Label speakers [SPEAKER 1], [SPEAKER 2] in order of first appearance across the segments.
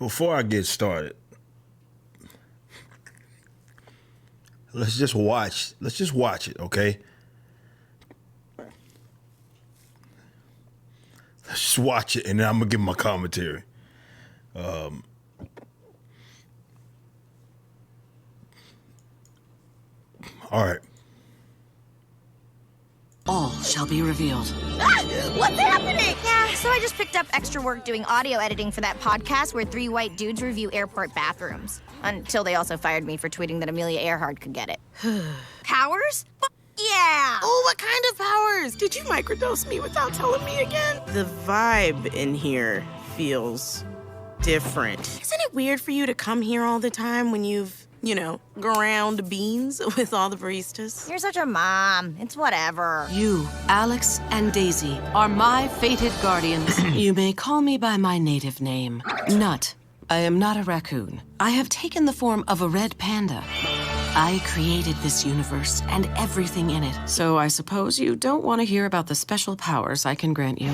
[SPEAKER 1] Before I get started, let's just watch it, okay? Let's just watch it, and then I'm gonna give my commentary. All right.
[SPEAKER 2] All shall be revealed.
[SPEAKER 3] Ah, what's happening? Yeah, so I just picked up extra work doing audio editing for that podcast where 3 white dudes review airport bathrooms. Until they also fired me for tweeting that Amelia Earhart could get it. Powers? Yeah!
[SPEAKER 4] Oh, what kind of powers? Did you microdose me without telling me again? The vibe in here feels different. Isn't it weird for you to come here all the time when you've, ground beans with all the baristas?
[SPEAKER 3] You're such a mom. It's whatever.
[SPEAKER 2] You, Alex, and Daisy are my fated guardians. You may call me by my native name, Nut. I am not a raccoon. I have taken the form of a red panda. I created this universe and everything in it. So I suppose you don't want to hear about the special powers I can grant you.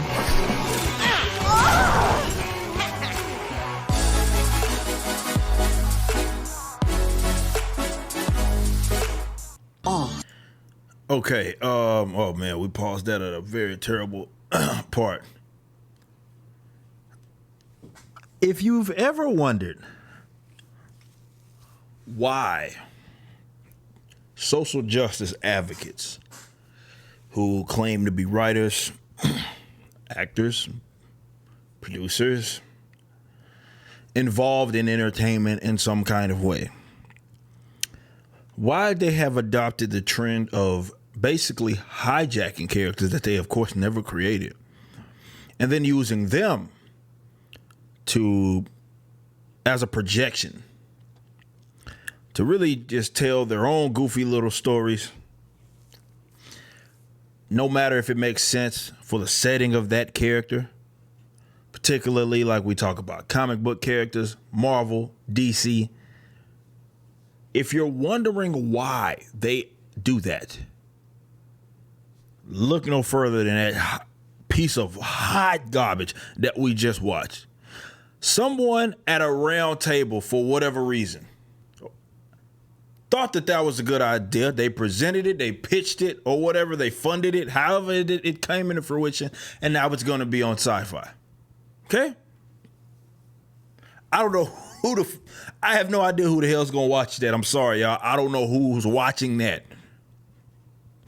[SPEAKER 2] All.
[SPEAKER 1] Okay. Oh man, we paused that at a very terrible part. If you've ever wondered why social justice advocates who claim to be writers, actors, producers, involved in entertainment in some kind of way, why they have adopted the trend of basically hijacking characters that they, of course, never created, and then using them as a projection to really just tell their own goofy little stories, no matter if it makes sense for the setting of that character, particularly like we talk about comic book characters, Marvel, DC. If you're wondering why they do that, look no further than that piece of hot garbage that we just watched. Someone at a round table, for whatever reason, thought that was a good idea. They presented it, they pitched it, or whatever. They funded it, however it came into fruition, and now it's going to be on Sci-Fi. Okay? I don't know I have no idea who the hell's going to watch that. I'm sorry, y'all. I don't know who's watching that.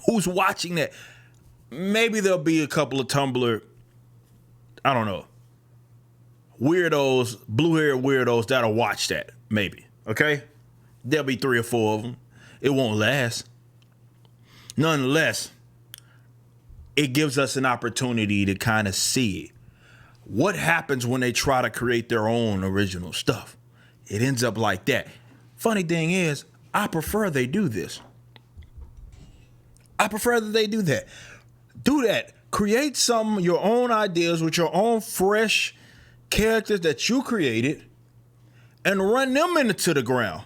[SPEAKER 1] Who's watching that? Maybe there'll be a couple of Tumblr, I don't know, weirdos, blue-haired weirdos that'll watch that, maybe, okay? There'll be 3 or 4 of them. It won't last. Nonetheless, it gives us an opportunity to kind of see what happens when they try to create their own original stuff. It ends up like that. Funny thing is, I prefer they do this. I prefer that they do that. Do that. Create your own ideas with your own fresh characters that you created and run them into the ground.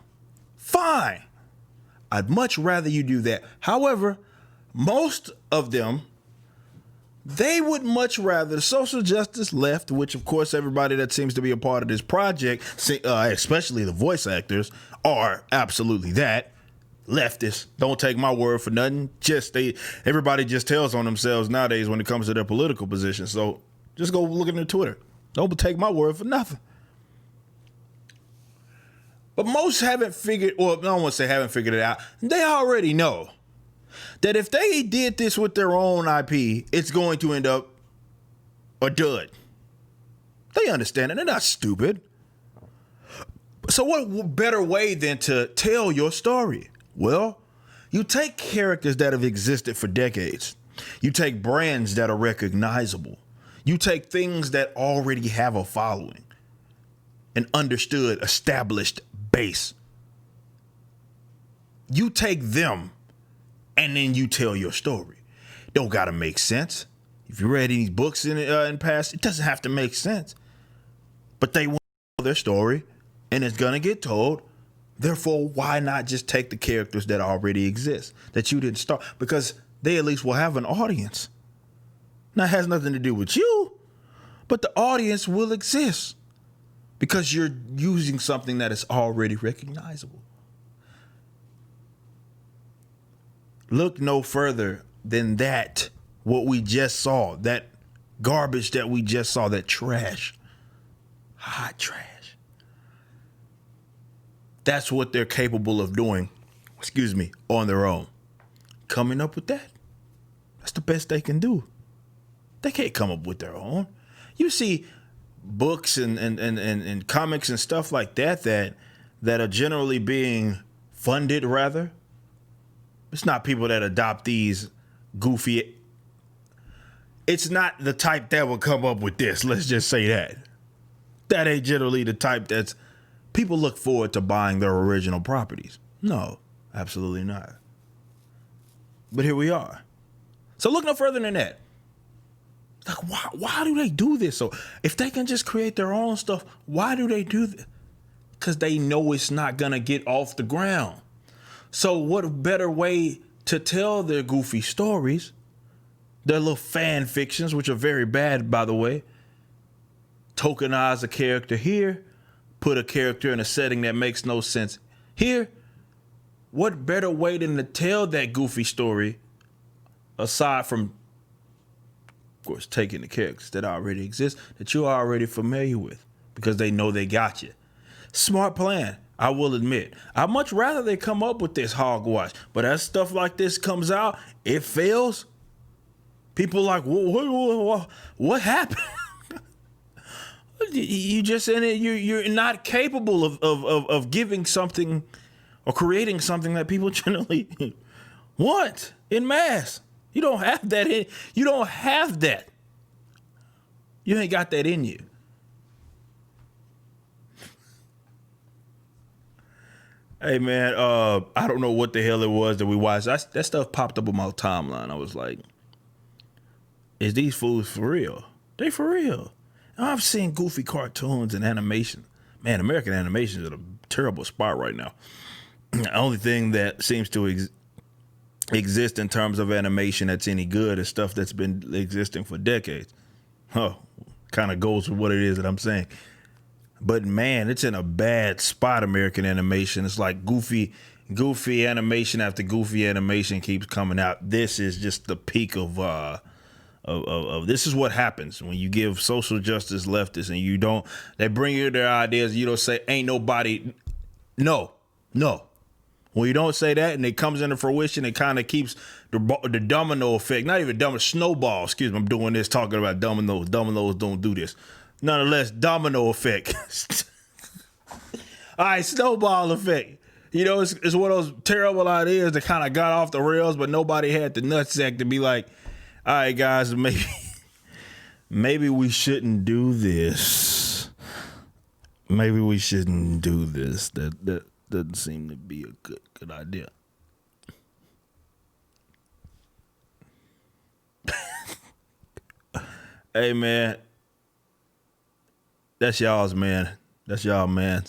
[SPEAKER 1] Fine. I'd much rather you do that. However, most of them, they would much rather, the social justice left, which of course everybody that seems to be a part of this project, especially the voice actors, are absolutely that. Leftists. Don't take my word for nothing. Everybody just tells on themselves nowadays when it comes to their political position. So just go look at their Twitter. Don't take my word for nothing. But most haven't figured, or I don't want to say haven't figured it out. They already know that if they did this with their own IP, it's going to end up a dud. They understand it. They're not stupid. So what better way than to tell your story? Well, you take characters that have existed for decades. You take brands that are recognizable. You take things that already have a following, an understood, established base. You take them and then you tell your story. Don't gotta make sense. If you read any books in the past, it doesn't have to make sense. But they want to tell their story, and it's gonna get told. Therefore, why not just take the characters that already exist, that you didn't start? Because they at least will have an audience. Now, it has nothing to do with you, but the audience will exist because you're using something that is already recognizable. Look no further than that, what we just saw, that garbage that we just saw, that trash, hot trash. That's what they're capable of doing, on their own. Coming up with that. That's the best they can do. They can't come up with their own. You see books and comics and stuff like that are generally being funded, rather. It's not people that adopt these goofy. It's not the type that will come up with this. Let's just say that. That ain't generally the type that's people look forward to buying their original properties. No, absolutely not. But here we are. So look no further than that. Like, why do they do this? So if they can just create their own stuff, why do they do this? Because they know it's not going to get off the ground. So what better way to tell their goofy stories, their little fan fictions, which are very bad, by the way. Tokenize a character here, put a character in a setting that makes no sense here. What better way than to tell that goofy story, aside from, of course, taking the characters that already exist, that you're already familiar with, because they know they got you. Smart plan, I will admit. I'd much rather they come up with this hogwash, but as stuff like this comes out, it fails. People are like, what happened? You just in it. You're not capable of giving something or creating something that people generally want in mass. You don't have that in. You don't have that. You ain't got that in you. Hey man, I don't know what the hell it was that we watched. That stuff popped up on my timeline. I was like, is these fools for real? They for real. I've seen goofy cartoons and animation. Man, American animation is at a terrible spot right now. The only thing that seems to exist in terms of animation that's any good is stuff that's been existing for decades. Kind of goes with what it is that I'm saying. But man, it's in a bad spot, American animation. It's like goofy animation after goofy animation keeps coming out. This is just the peak of this is what happens when you give social justice leftists and they bring you their ideas. You don't say, ain't nobody. No. When you don't say that and it comes into fruition, it kind of keeps the domino effect, not even snowball. Excuse me. I'm doing this talking about dominoes. Dominoes don't do this. Nonetheless, domino effect. All right, snowball effect. You know, it's one of those terrible ideas that kind of got off the rails, but nobody had the nutsack to be like, all right, guys, maybe we shouldn't do this. Maybe we shouldn't do this. That doesn't seem to be a good idea. Hey, man. That's y'all's, man. That's y'all, man.